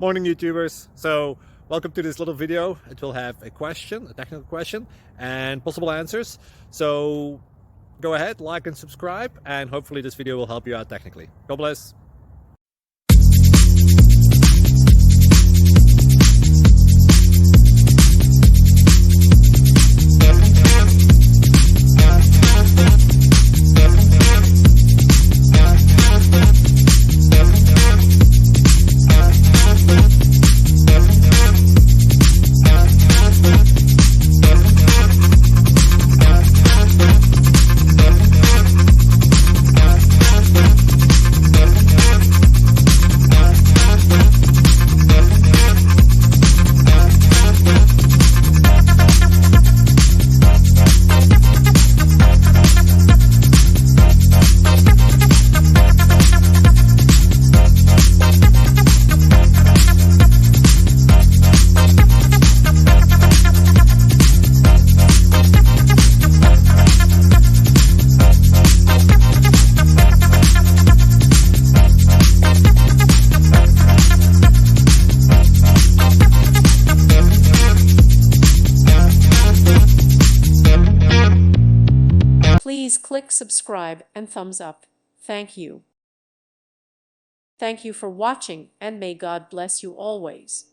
Morning YouTubers. So welcome to this little video. It will have a question, a technical question, and possible answers. So go ahead, like and subscribe, and hopefully this video will help you out technically. God bless. Please click subscribe and thumbs up. Thank you. Thank you for watching, and may God bless you always.